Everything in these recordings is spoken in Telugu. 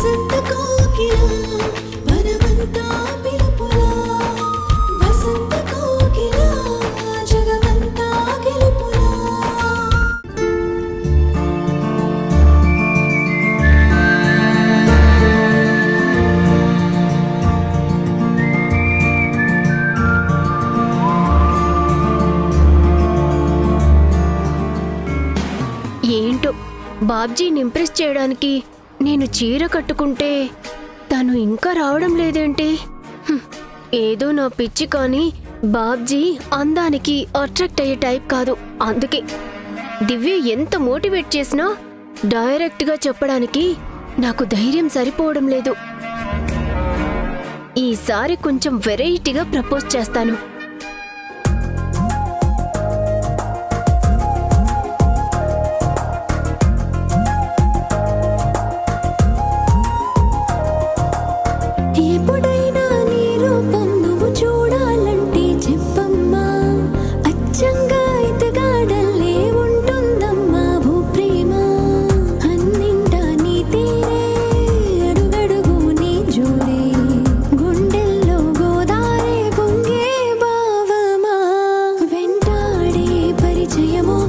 వసంత కోకిల వనమంతా పిలుపులా వసంత కోకిల జగమంతా గెలుపులా ఏంటో బాబ్జీని ఇంప్రెస్ చేయడానికి నేను చీర కట్టుకుంటే తను ఇంకా రావడం లేదేంటి? ఏదో నా పిచ్చి, కానీ బాబ్జీ అందానికి అట్రాక్ట్ అయ్యే టైప్ కాదు. అందుకే దివ్య ఎంత మోటివేట్ చేసినా డైరెక్ట్గా చెప్పడానికి నాకు ధైర్యం సరిపోవడం లేదు. ఈసారి కొంచెం వెరైటీగా ప్రపోజ్ చేస్తాను. ఎప్పుడైనా నీ రూపం నువ్వు చూడాలంటే చెప్పమ్మా, అచ్చంగా ఇతగాడల్లే ఉంటుందమ్మా భూ ప్రేమ. అన్నింటా నీ తీరే, అడుగడుగు నీ జోరే, గుండెల్లో గోదారే పొంగే భావమా. వెంటాడే పరిచయమో,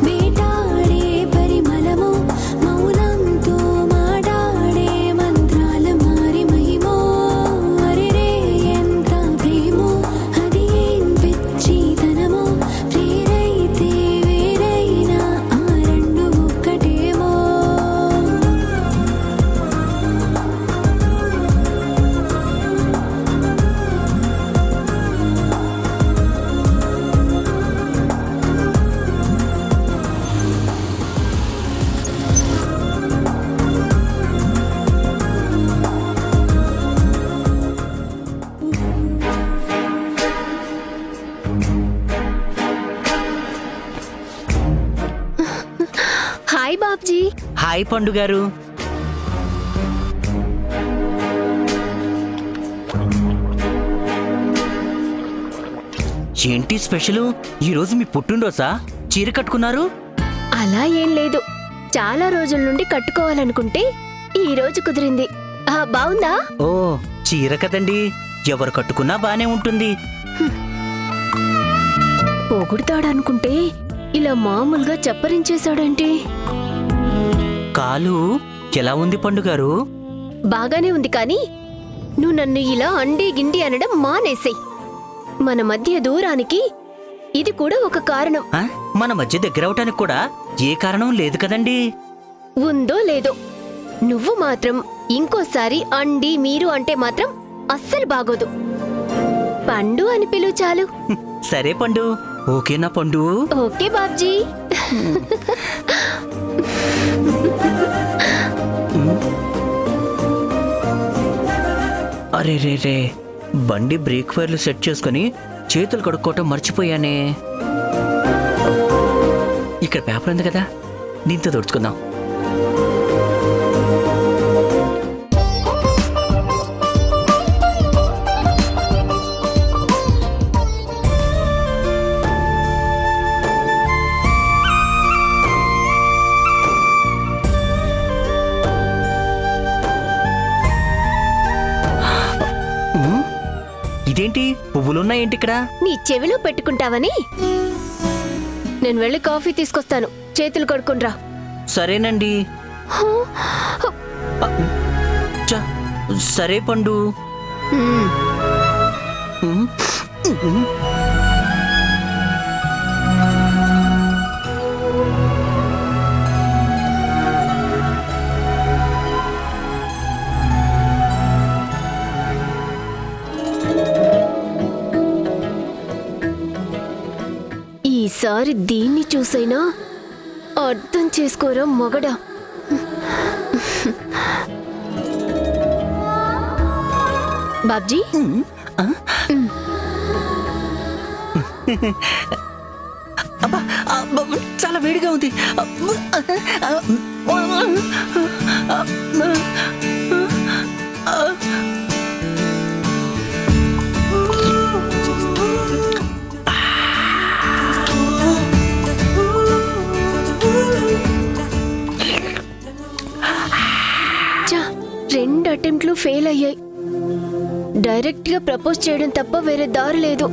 వేటాడే పరిమళమో, మౌనంతో మాట్లాడే మంత్రాల మారి మహిమో. అరెరే ఎంత ప్రేమో, అది ఏం పిచ్చితనమో, ప్రేరైతే వేరైనా ఆ రెండు ఒక్కటేమో. హాయ్ బాబ్జీ. హాయ్ పండు గారు. ఏంటి స్పెషల్? ఈరోజు మీ పుట్టినరోజా? చీర కట్టుకున్నారు? అలా ఏం లేదు, చాలా రోజుల నుండి కట్టుకోవాలనుకుంటే ఈ రోజు కుదిరింది. బావుందా? ఓ, చీర కదండి, ఎవరు కట్టుకున్నా బానే ఉంటుంది. పొగుడుతాడనుకుంటే ఇలా మామూలుగా చప్పరించేశాడేంటి? కాలు ఎలా ఉంది పండు గారు? బాగానే ఉంది, కానీ నువ్వు నన్ను ఇలా అండి గిండి అనడం మానేసేయ్. మన మధ్య దూరానికి ఇది కూడా ఒక కారణం. ఆ? మన మధ్య దగ్గరవటానికి కూడా ఏ కారణం లేదు కదండి. ఉందో లేదో, నువ్వు మాత్రం ఇంకోసారి అండి మీరు అంటే మాత్రం అస్సలు బాగోదు. పండు అని పిలువు చాలు. సరే పండు, ఓకేనా పండు? ఓకే బాబ్జీ. అరే రే రే, బండి బ్రేక్ వైర్లు సెట్ చేసుకుని చేతులు కడుక్కోవటం మర్చిపోయానే. ఇక్కడ పేపర్ ఉంది కదా, దీంతో తుడుచుకుందాం. ఇదేంటి పువ్వులున్నాయేంటి ఇక్కడ? నీ చెవిలో పెట్టుకుంటావని. నేను వెళ్ళి కాఫీ తీసుకొస్తాను, చేతులు కడుక్కునిరా. సరేనండి. చ, సరే పండు. ఈసారి దీన్ని చూసైనా అర్థం చేసుకోరా మొగడా. బాబ్జీ, అబ్బా, చాలా వేడిగా ఉంది. 2 అటెంప్ట్లు ఫెయిల్ అయ్యాయి. డైరెక్ట్గా ప్రపోజ్ చేయడం తప్ప వేరే దారి లేదు.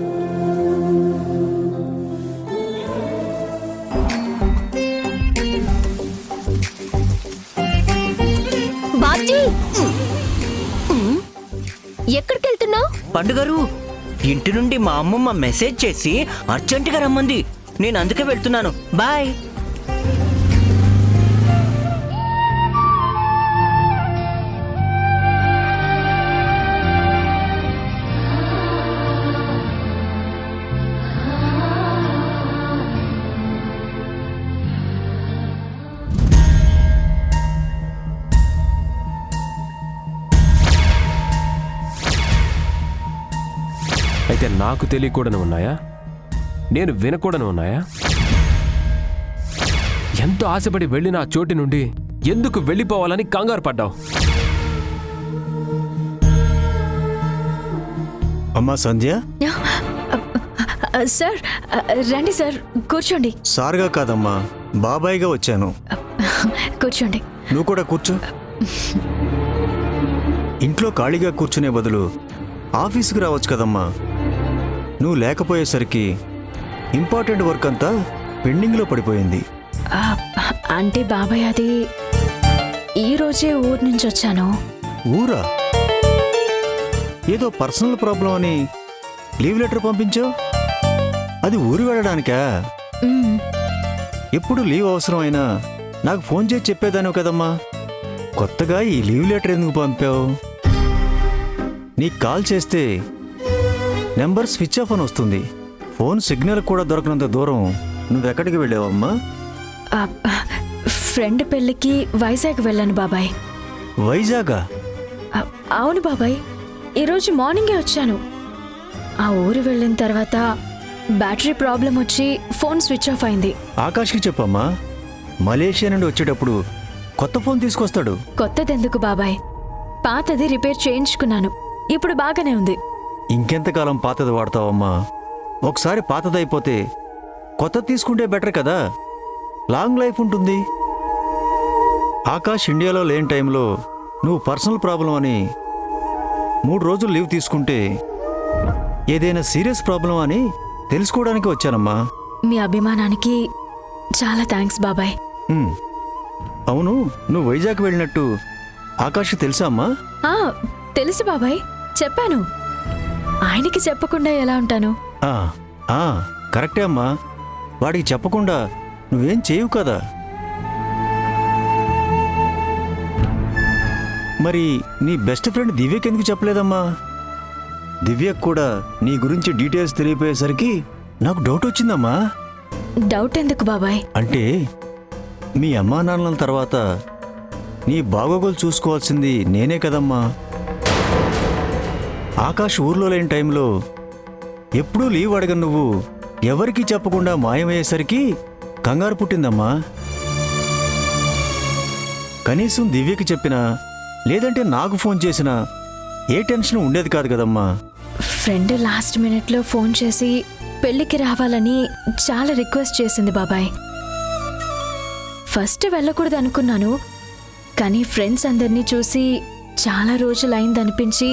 బాబ్జీ, ఎక్కడికి వెళ్తున్నావు? పండుగారు, ఇంటి నుండి మా అమ్మమ్మ మెసేజ్ చేసి అర్జెంటుగా రమ్మంది. నేను అందుకే వెళ్తున్నాను. బాయ్. అయితే నాకు తెలియకూడని ఉన్నాయా? నేను వినకూడని ఉన్నాయా? ఎంతో ఆశపడి వెళ్ళిన ఆ చోటి నుండి ఎందుకు వెళ్ళిపోవాలని కంగారు పడ్డావు? అమ్మా సంధ్య, సార్ రండి సార్, కూర్చోండి. సార్గా కాదమ్మా, బాబాయ్గా వచ్చాను. కూర్చోండి. నువ్వు కూడా కూర్చో. ఇంట్లో ఖాళీగా కూర్చునే బదులు ఆఫీసుకి రావచ్చు కదమ్మా. నువ్వు లేకపోయేసరికి ఇంపార్టెంట్ వర్క్ అంతా పెండింగ్లో పడిపోయింది. అంటే బాబాయ్, అది ఈరోజే ఊరు నుంచి వచ్చాను. ఊరా? ఏదో పర్సనల్ ప్రాబ్లం అని లీవ్ లెటర్ పంపించావు. అది ఊరు వెళ్ళడానికా? మ్మ్. ఎప్పుడు లీవ్ అవసరమైనా నాకు ఫోన్ చేసి చెప్పేదాను కదమ్మా. కొత్తగా ఈ లీవ్ లెటర్ ఎందుకు పంపావు? నీకు కాల్ చేస్తే నెంబర్ స్విచ్ ఆఫ్ అని వస్తుంది. ఫోన్ సిగ్నల్ కూడా దొరకనంత దూరం నువ్వెక్కడికి వెళ్ళావమ్మా? ఫ్రెండ్ పెళ్ళికి వైజాగ్ వెళ్ళాను బాబాయ్. వైజాగా? అవును బాబాయ్, ఈరోజు మార్నింగే వచ్చాను. ఆ ఊరు వెళ్ళిన తర్వాత బ్యాటరీ ప్రాబ్లం వచ్చి ఫోన్ స్విచ్ ఆఫ్ అయింది. ఆకాష్కి చెప్పమ్మా, మలేషియా నుండి వచ్చేటప్పుడు కొత్త ఫోన్ తీసుకొస్తాడు. కొత్తదెందుకు బాబాయ్, పాతది రిపేర్ చేయించుకున్నాను. ఇప్పుడు బాగానే ఉంది. ఇంకెంతకాలం పాతది వాడతావమ్మా? ఒకసారి పాతదైపోతే కొత్తది తీసుకుంటే బెటర్ కదా, లాంగ్ లైఫ్ ఉంటుంది. ఆకాష్ ఇండియాలో లేని టైంలో నువ్వు పర్సనల్ ప్రాబ్లం అని 3 రోజులు లీవ్ తీసుకుంటే ఏదైనా సీరియస్ ప్రాబ్లం అని తెలుసుకోవడానికి వచ్చానమ్మా. మీ అభిమానానికి చాలా థ్యాంక్స్ బాబాయ్. ఉమ్, అవును, నువ్వు వైజాగ్ వెళ్ళినట్టు ఆకాష్కి తెలుసా అమ్మా? ఆ, తెలుసు బాబాయ్, చెప్పాను. ఆయనకి చెప్పకుండా ఎలా ఉంటాను? ఆ, ఆ, కరెక్టే అమ్మా. వాడికి చెప్పకుండా నువ్వేం చేయవు కదా. మరి నీ బెస్ట్ ఫ్రెండ్ దివ్యకి ఎందుకు చెప్పలేదమ్మా? దివ్యకు కూడా నీ గురించి డీటెయిల్స్ తెలియపోయేసరికి నాకు డౌట్ వచ్చిందమ్మా. డౌట్ ఎందుకు బాబాయ్? అంటే మీ అమ్మా నాన్నల తర్వాత నీ బాగోగులు చూసుకోవాల్సింది నేనే కదమ్మా. ఆకాష్ ఊర్లో లేని టైంలో ఎప్పుడూ లీవ్ అడగను నువ్వు ఎవరికీ చెప్పకుండా మాయమయ్యేసరికి కంగారు పుట్టిందమ్మా. కనీసం దివ్యకి చెప్పినా లేదంటే నాకు ఫోన్ చేసినా ఏ టెన్షన్ ఉండేది కాదు కదమ్మా. ఫ్రెండ్ లాస్ట్ మినిట్లో ఫోన్ చేసి పెళ్ళికి రావాలని చాలా రిక్వెస్ట్ చేసింది బాబాయ్. ఫస్ట్ వెళ్ళకూడదు అనుకున్నాను, కానీ ఫ్రెండ్స్ అందరినీ చూసి చాలా రోజులైందనిపించి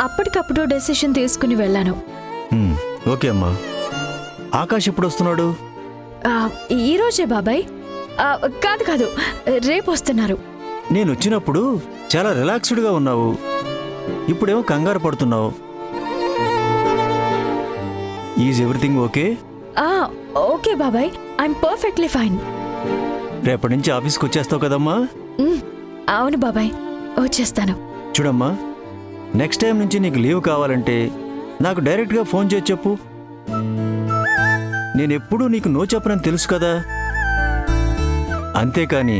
అప్పటికప్పుడు డెసిషన్ తీసుకుని వెళ్ళాను. ఓకే అమ్మా. ఆకాష్ ఎప్పుడు వస్తున్నాడు? ఈరోజే బాబాయ్. కాదు కాదు, రేపు వస్తున్నారు. నేను వచ్చినప్పుడు చాలా రిలాక్స్డ్గా ఉన్నావు, ఇప్పుడేమో కంగారు పడుతున్నావు. Is everything okay? ఓకే బాబాయ్, ఐఎమ్ పర్ఫెక్ట్లీ ఫైన్. రేపటి నుంచి ఆఫీస్కి వచ్చేస్తావు కదమ్మా? అవును బాబాయ్, వచ్చేస్తాను. చూడమ్మా, నెక్స్ట్ టైం నుంచి నీకు లీవ్ కావాలంటే నాకు డైరెక్ట్గా ఫోన్ చేసి చెప్పు. నేనెప్పుడూ నీకు నో చెప్పనని తెలుసు కదా. అంతేకాని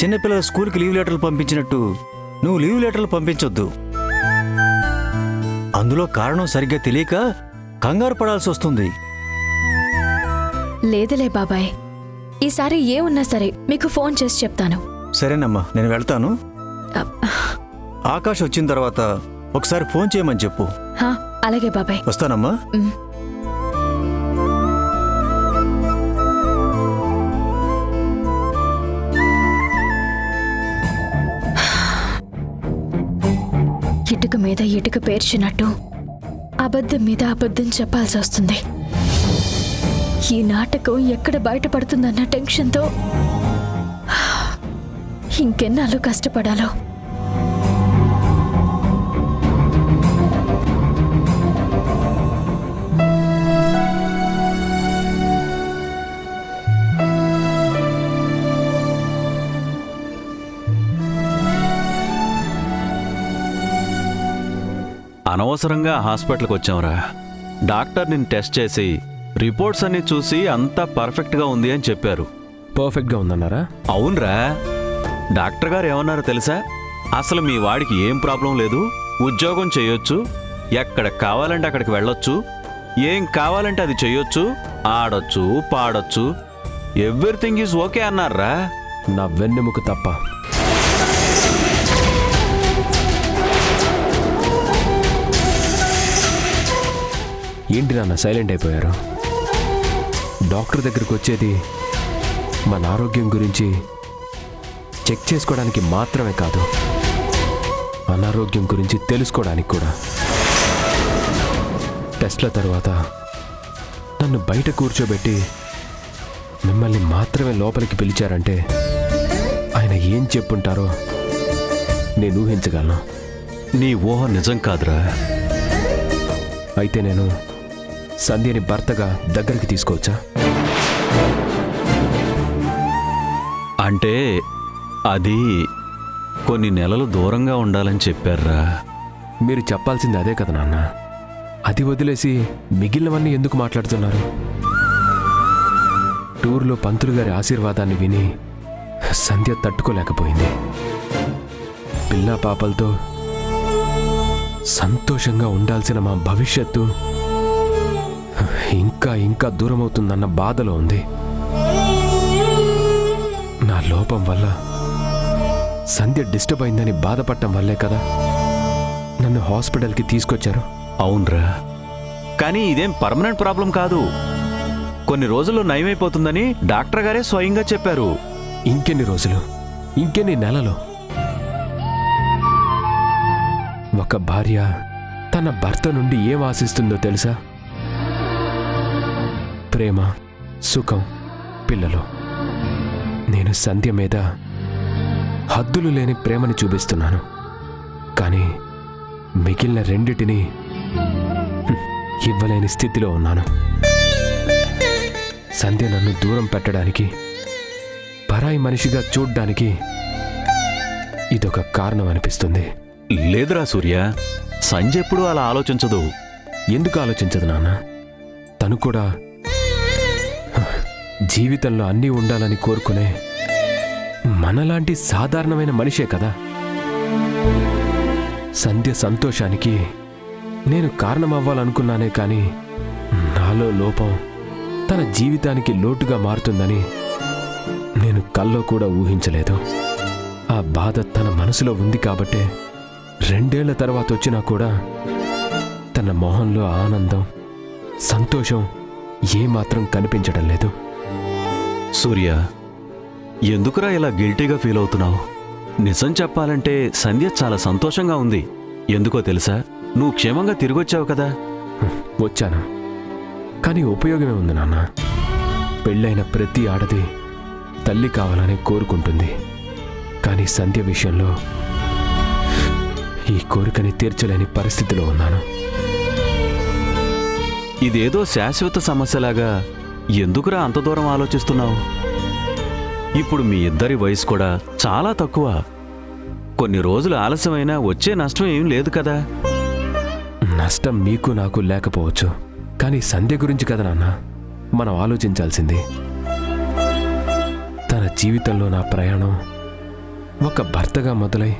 చిన్నపిల్లల స్కూల్కి లీవ్ లెటర్లు పంపించినట్టు నువ్వు లీవ్ లెటర్లు పంపించొద్దు. అందులో కారణం సరిగ్గా తెలియక కంగారు పడాల్సి వస్తుంది. లేదులే బాబాయ్, ఈసారి ఏ ఉన్నా సరే మీకు ఫోన్ చేసి చెప్తాను. సరేనమ్మా, నేను వెళ్తాను. ఆకాష్ వచ్చిన తర్వాత ఒకసారి ఫోన్ చేయమని చెప్పు. అలాగే బాబాయ్, వస్తానమ్మా. ఇటుక మీద ఇటుక పేర్చినట్టు అబద్ధం మీద అబద్ధం చెప్పాల్సి వస్తుంది. ఈ నాటకం ఎక్కడ బయటపడుతుందన్న టెన్షన్తో ఇంకెన్నాళ్ళు కష్టపడాలో. అనవసరంగా హాస్పిటల్కి వచ్చాంరా. డాక్టర్ నిన్ను టెస్ట్ చేసి రిపోర్ట్స్ అన్ని చూసి అంతా పర్ఫెక్ట్గా ఉంది అని చెప్పారు. పర్ఫెక్ట్గా ఉందన్నారా? అవునరా, డాక్టర్ గారు ఏమన్నారో తెలుసా? అసలు మీ వాడికి ఏం ప్రాబ్లం లేదు, ఉద్యోగం చేయొచ్చు, ఎక్కడ కావాలంటే అక్కడికి వెళ్ళొచ్చు, ఏం కావాలంటే అది చేయొచ్చు, ఆడొచ్చు, పాడొచ్చు, ఎవ్రీథింగ్ ఈజ్ ఓకే అన్నారా. నా వెన్నెముక తప్ప. ఏంటి నాన్న సైలెంట్ అయిపోయారు? డాక్టర్ దగ్గరికి వచ్చేది మన ఆరోగ్యం గురించి చెక్ చేసుకోవడానికి మాత్రమే కాదు, అనారోగ్యం గురించి తెలుసుకోవడానికి కూడా. టెస్ట్ల తర్వాత నన్ను బయట కూర్చోబెట్టి మిమ్మల్ని మాత్రమే లోపలికి పిలిచారంటే ఆయన ఏం చెప్పుంటారో నేను ఊహించగలను. నీ ఊహ నిజం కాదురా. అయితే నేను సంధ్యని భర్తగా దగ్గరికి తీసుకోవచ్చా? అంటే అది కొన్ని నెలలు దూరంగా ఉండాలని చెప్పారా. మీరు చెప్పాల్సింది అదే కదా నాన్న. అది వదిలేసి మిగిలినవన్నీ ఎందుకు మాట్లాడుతున్నారు? టూర్లో పంతులు గారి ఆశీర్వాదాన్ని విని సంధ్య తట్టుకోలేకపోయింది. పిల్లా పాపలతో సంతోషంగా ఉండాల్సిన మా భవిష్యత్తు ఇంకా ఇంకా దూరమవుతుందన్న బాధలో ఉంది. నా లోపం వల్ల సంధ్య డిస్టర్బ్ అయిందని బాధపడటం వల్లే కదా నన్ను హాస్పిటల్కి తీసుకొచ్చారు. అవునరా, కానీ ఇదేం పర్మనెంట్ ప్రాబ్లం కాదు, కొన్ని రోజుల్లో నయమైపోతుందని డాక్టర్ గారే స్వయంగా చెప్పారు. ఇంకెన్ని రోజులు, ఇంకెన్ని నెలలు? ఒక భార్య తన భర్త నుండి ఏం ఆశిస్తుందో తెలుసా? ప్రేమ, సుఖం, పిల్లలు. నేను సంధ్య మీద హద్దులు లేని ప్రేమని చూపిస్తున్నాను, కానీ మిగిలిన రెండిటిని ఇవ్వలేని స్థితిలో ఉన్నాను. సంధ్య నన్ను దూరం పెట్టడానికి, పరాయి మనిషిగా చూడ్డానికి ఇదొక కారణం అనిపిస్తుంది. లేదురా సూర్య, సంజయ్ ఎప్పుడూ అలా ఆలోచించదు. ఎందుకు ఆలోచించదు నాన్న? తను కూడా జీవితంలో అన్నీ ఉండాలని కోరుకునే మనలాంటి సాధారణమైన మనిషే కదా. సంధ్య సంతోషానికి నేను కారణమవ్వాలనుకున్నానే కానీ నాలో లోపం తన జీవితానికి లోటుగా మారుతుందని నేను కల్లో కూడా ఊహించలేదు. ఆ బాధ తన మనసులో ఉంది కాబట్టే 2 ఏళ్ల తర్వాత వచ్చినా కూడా తన మొహంలో ఆనందం, సంతోషం ఏమాత్రం కనిపించడం లేదు. సూర్య, ఎందుకురా ఇలా గిల్టీగా ఫీల్ అవుతున్నావు? నిజం చెప్పాలంటే సంధ్య చాలా సంతోషంగా ఉంది. ఎందుకో తెలుసా? నువ్వు క్షేమంగా తిరిగొచ్చావు కదా. వచ్చాను, కానీ ఉపయోగమే ఉంది నాన్న. పెళ్ళైన ప్రతి ఆడది తల్లి కావాలని కోరుకుంటుంది, కానీ సంధ్య విషయంలో ఈ కోరికని తీర్చలేని పరిస్థితిలో ఉన్నాను. ఇదేదో శాశ్వత సమస్యలాగా ఎందుకురా అంత దూరం ఆలోచిస్తున్నావు? ఇప్పుడు మీ ఇద్దరి వయసు కూడా చాలా తక్కువ. కొన్ని రోజులు ఆలస్యమైనా వచ్చే నష్టం ఏం లేదు కదా. నష్టం మీకు నాకు లేకపోవచ్చు, కానీ సంధ్య గురించి కదా నాన్న మనం ఆలోచించాల్సింది. తన జీవితంలో నా ప్రయాణం ఒక భర్తగా మొదలై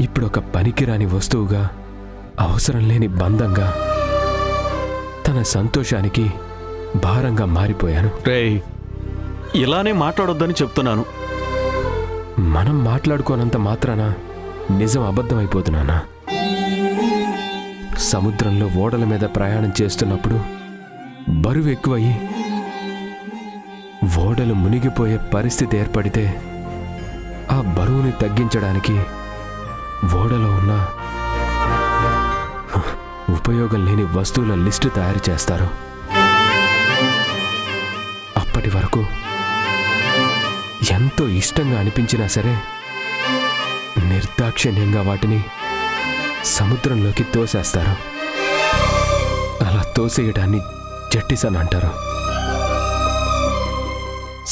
ఇప్పుడు ఒక పనికిరాని వస్తువుగా, అవసరం లేని బంధంగా, తన సంతోషానికి భారంగా మారిపోయాను. రేయ్, ఇలానే మాట్లాడొద్దని చెప్తున్నాను. మనం మాట్లాడుకోనంత మాత్రాన నిజం అబద్ధమైపోతున్నానా? సముద్రంలో ఓడల మీద ప్రయాణం చేస్తున్నప్పుడు బరువు ఎక్కువయ్యి ఓడలు మునిగిపోయే పరిస్థితి ఏర్పడితే ఆ బరువుని తగ్గించడానికి ఓడలో ఉన్న ఉపయోగం లేని వస్తువుల లిస్టు తయారు చేస్తారు. అప్పటి వరకు ఎంతో ఇష్టంగా అనిపించినా సరే నిర్దాక్షిణ్యంగా వాటిని సముద్రంలోకి తోసేస్తారు. అలా తోసేయడాన్ని జట్టిసన్ అంటారు.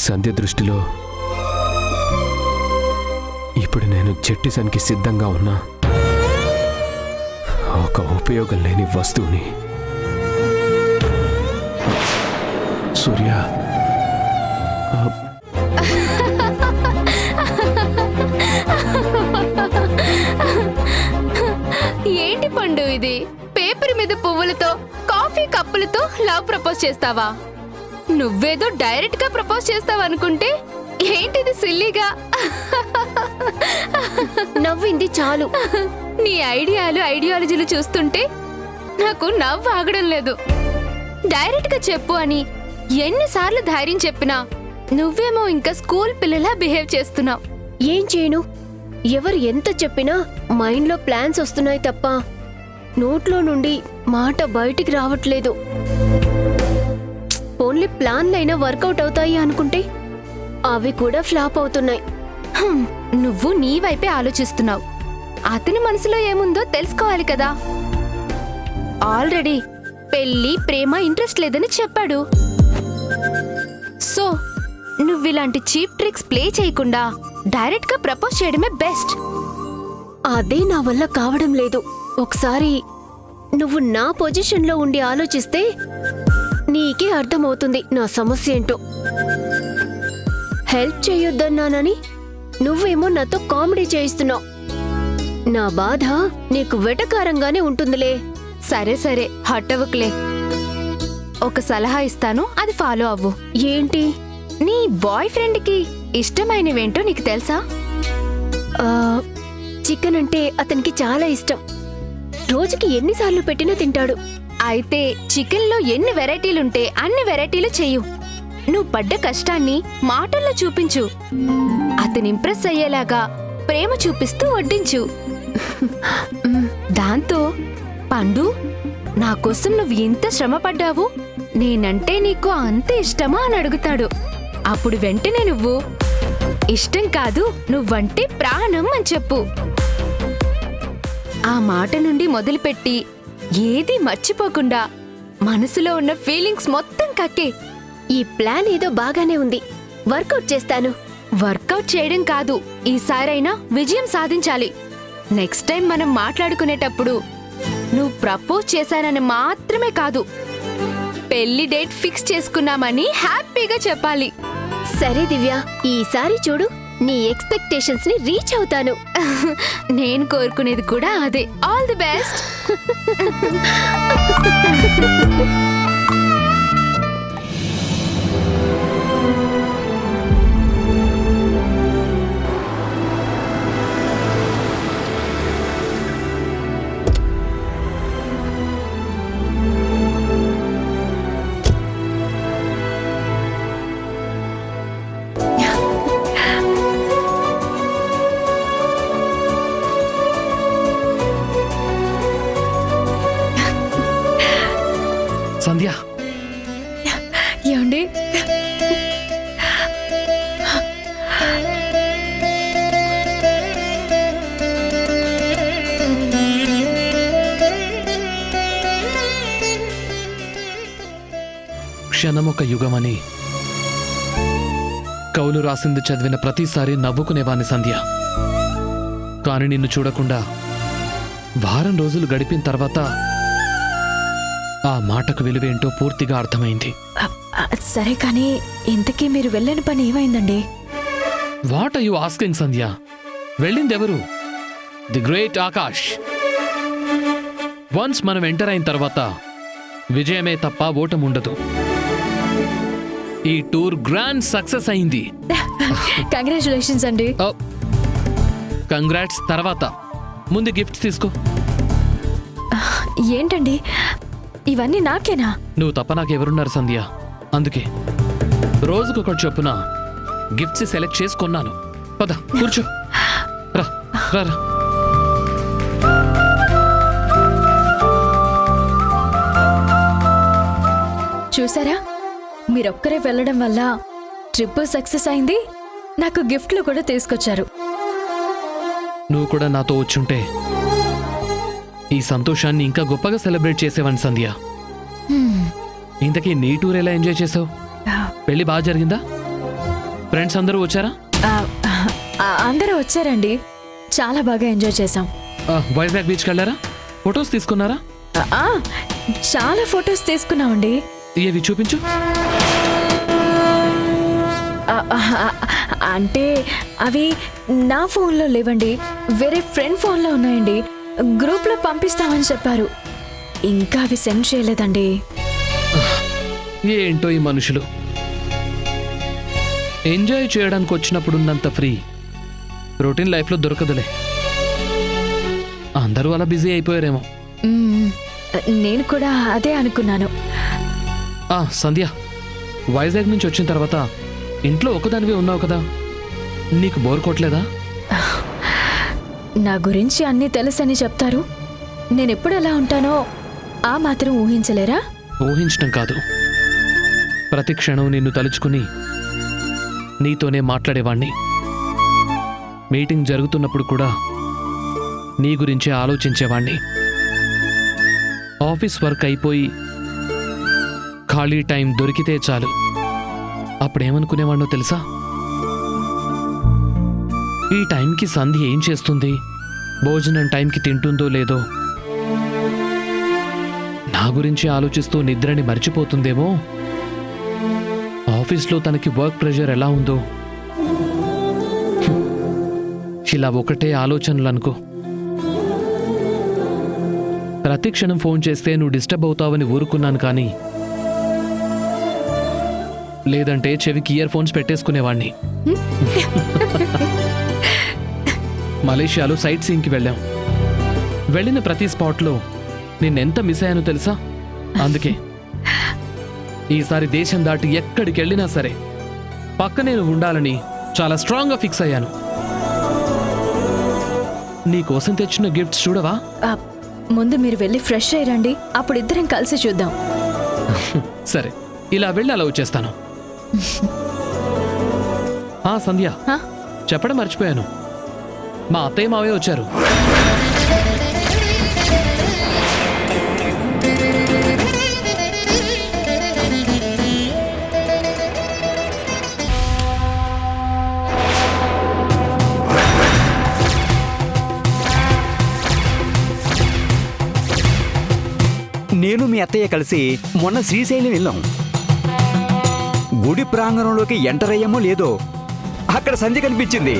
సంధ్య దృష్టిలో ఇప్పుడు నేను జట్టిసన్కి సిద్ధంగా ఉన్నా ఒక ఉపయోగం లేని వస్తువుని. సూర్య, ఏంటి పండు ఇది? పేపర్ మీద పువ్వులతో కాఫీ కప్పులతో లవ్ ప్రపోజ్ చేస్తావా? నువ్వేదో డైరెక్ట్ గా ప్రపోజ్ చేస్తావు అనుకుంటే ఏంటిది సిల్లీగా? నవ్వింది చాలు. నీ ఐడియాలజీలు చూస్తుంటే నాకు నవ్వు ఆగడం లేదు. డైరెక్ట్ గా చెప్పు అని ఎన్నిసార్లు ధైర్యం చెప్పినా నువ్వేమో ఇంకా స్కూల్ పిల్లలా బిహేవ్ చేస్తున్నావు. ఏం చేయను? ఎవరు ఎంత చెప్పినా మైండ్లో ప్లాన్స్ వస్తున్నాయి తప్ప నోట్లో నుండి మాట బయటికి రావట్లేదు. ఓన్లీ ప్లాన్లైనా వర్కౌట్ అవుతాయి అనుకుంటే అవి కూడా ఫ్లాప్ అవుతున్నాయి. నువ్వు నీ వైపే ఆలోచిస్తున్నావు. అతని మనసులో ఏముందో తెలుసుకోవాలి కదా. ఆల్రెడీ పెళ్లి ప్రేమ ఇంట్రెస్ట్ లేదని చెప్పాడు. సో నువ్విలాంటి చీప్ ట్రిక్స్ ప్లే చేయకుండా డైరెక్ట్ గా ప్రపోజ్ చేయడమే బెస్ట్. అదే నా వల్ల కావడం లేదు. ఒకసారి నువ్వు నా పొజిషన్లో ఉండి ఆలోచిస్తే నీకే అర్థమవుతుంది నా సమస్య ఏంటో. హెల్ప్ చేయొద్దన్నానని నువ్వేమో నాతో కామెడీ చేయిస్తున్నావు. నా బాధ నీకు వెటకారంగానే ఉంటుందిలే. సరే సరే హట్టవుకులే. ఒక సలహా ఇస్తాను, అది ఫాలో అవ్వు. ఏంటి? నీ బాయ్ ఫ్రెండ్ కి ఇష్టమైనవేంటో నీకు తెలుసా? చికెన్ అంటే అతనికి చాలా ఇష్టం. రోజుకి ఎన్నిసార్లు పెట్టినా తింటాడు. అయితే చికెన్ లో ఎన్ని వెరైటీలుంటే అన్ని వెరైటీలు చెయ్యు. నువ్వు పడ్డ కష్టాన్ని మాటల్లో చూపించు. అతని ఇంప్రెస్ అయ్యేలాగా ప్రేమ చూపిస్తూ వడ్డించు. దాంతో పండు, నా కోసం నువ్వు ఇంత శ్రమ పడ్డావు, నేనంటే నీకు అంత ఇష్టమా అని అడుగుతాడు. అప్పుడు వెంటనే నువ్వు ఇష్టం కాదు, నువ్వంటే ప్రాణం అని చెప్పు. ఆ మాట నుండి మొదలుపెట్టి ఏదీ మర్చిపోకుండా మనసులో ఉన్న ఫీలింగ్స్ మొత్తం కక్కే. ఈ ప్లాన్ ఏదో బాగానే ఉంది, వర్కౌట్ చేస్తాను. వర్కౌట్ చేయడం కాదు, ఈసారైనా విజయం సాధించాలి. నెక్స్ట్ టైం మనం మాట్లాడుకునేటప్పుడు నువ్వు ప్రపోజ్ చేశానని మాత్రమే కాదు, పెళ్లి డేట్ ఫిక్స్ చేసుకున్నామని హ్యాపీగా చెప్పాలి. సరే దివ్య, ఈసారి చూడు నీ ఎక్స్పెక్టేషన్స్ ని రీచ్ అవుతాను. నేను కోరుకునేది కూడా అదే. All the best. సంధ్య, ఏమండి? క్షణం ఒక యుగమని కవులు రాసింది చదివిన ప్రతిసారి నవ్వుకునేవాణ్ణి సంధ్య. కాని నిన్ను చూడకుండా వారం రోజులు గడిపిన తర్వాత ఆ మాటకు విలువేంటో పూర్తిగా అర్థమైంది. సరే కానీ ఇంతకీ మీరు వెళ్ళని పని ఏమైందండి? What are you asking Sandhya? వెళ్ళిందెవరు? The great Akash. వన్స్ మనం ఎంటర్ అయిన తర్వాత విజయమే తప్ప ఓటముండదు. ఈ టూర్ గ్రాండ్ సక్సెస్ అయింది. కంగ్రాచులేషన్స్ అండి. కంగ్రాట్స్ తర్వాత ముందు గిఫ్ట్స్ తీసుకో. ఏంటండి ఇవన్నీ నాకేనా? నువ్వు తప్ప నాకెవరున్నారు సంధ్య? అందుకే రోజుకొకటి చొప్పున గిఫ్ట్స్ సెలెక్ట్ చేసుకున్నాను. పద కూర్చో. రా రా రా. చూసారా, మీరొక్కరే వెళ్ళడం వల్ల ట్రిప్ సక్సెస్ అయింది, నాకు గిఫ్ట్లు కూడా తీసుకొచ్చారు. నువ్వు కూడా నాతో వచ్చుంటే ఈ సంతోషాన్ని ఇంకా గొప్పగా సెలబ్రేట్ చేసేవాడిని సంధ్య. ఇంతకీ నీ టూర్ ఎలా ఎంజాయ్ చేసావు? పెళ్లి బాగా జరిగిందా? ఫ్రెండ్స్ అందరూ వచ్చారా? అందరూ వచ్చారండి, చాలా బాగా ఎంజాయ్ చేశాం. వైజాగ్ బీచ్కి వెళ్ళారా? ఫొటోస్ తీసుకున్నారా? ఆ, చాలా ఫొటోస్ తీసుకున్నామండి. ఏవి చూపించు. అంటే అవి నా ఫోన్లో లేవండి, వేరే ఫ్రెండ్ ఫోన్లో ఉన్నాయండి. గ్రూప్లో పంపిస్తామని చెప్పారు, ఇంకా అవి సెండ్ చేయలేదండి. ఏంటో ఈ మనుషులు, ఎంజాయ్ చేయడానికి వచ్చినప్పుడున్నంత ఫ్రీ రొటీన్ లైఫ్లో దొరకదులే. అందరూ అలా బిజీ అయిపోయారేమో. నేను కూడా అదే అనుకున్నాను. సంధ్య, వైజాగ్ నుంచి వచ్చిన తర్వాత ఇంట్లో ఒకదానివే ఉన్నావు కదా, నీకు బోర్ కొట్టలేదా? నా గురించి అన్నీ తెలుసని చెప్తారు, నేనెప్పుడు ఎలా ఉంటానో ఆ మాత్రం ఊహించలేరా? ఊహించడం కాదు, ప్రతి క్షణం నిన్ను తలుచుకుని నీతోనే మాట్లాడేవాణ్ణి. మీటింగ్ జరుగుతున్నప్పుడు కూడా నీ గురించే ఆలోచించేవాణ్ణి. ఆఫీస్ వర్క్ అయిపోయి ఖాళీ టైం దొరికితే చాలు, అప్పుడేమనుకునేవాణ్ణో తెలుసా? ఈ టైంకి సంధ్య ఏం చేస్తుంది, భోజనం టైంకి తింటుందో లేదో, నా గురించి ఆలోచిస్తూ నిద్రని మర్చిపోతుందేమో, ఆఫీస్లో తనకి వర్క్ ప్రెషర్ ఎలా ఉందో. ఇలా ఒకటే ఆలోచనలు అనుకో. ప్రతి క్షణం ఫోన్ చేస్తే నువ్వు డిస్టర్బ్ అవుతావని ఊరుకున్నాను, కానీ లేదంటే చెవికి ఇయర్ ఫోన్స్ పెట్టేసుకునేవాణ్ణి. మలేషియాలో సైట్ సీయింగ్కి వెళ్ళాం. వెళ్ళిన ప్రతి స్పాట్లో నిన్నెంత మిస్ అయ్యానో తెలుసా? అందుకే ఈసారి దేశం దాటి ఎక్కడికి వెళ్ళినా సరే పక్కనే నువ్వు ఉండాలని చాలా స్ట్రాంగ్గా ఫిక్స్ అయ్యాను. నీకోసం తెచ్చిన గిఫ్ట్స్ చూడవా? ముందు మీరు వెళ్ళి ఫ్రెష్ అయ్యండి, అప్పుడు ఇద్దరం కలిసి చూద్దాం. సరే, ఇలా వెళ్ళి అలా వచ్చేస్తాను. సంధ్య, చెప్పడం మర్చిపోయాను, మా అత్తయ్య మావయ్య వచ్చారు. నేను మీ అత్తయ్య కలిసి మొన్న శ్రీశైలం వెళ్ళాం. గుడి ప్రాంగణంలోకి ఎంటర్ అయ్యామో లేదో అక్కడ సంధ్య కనిపించింది.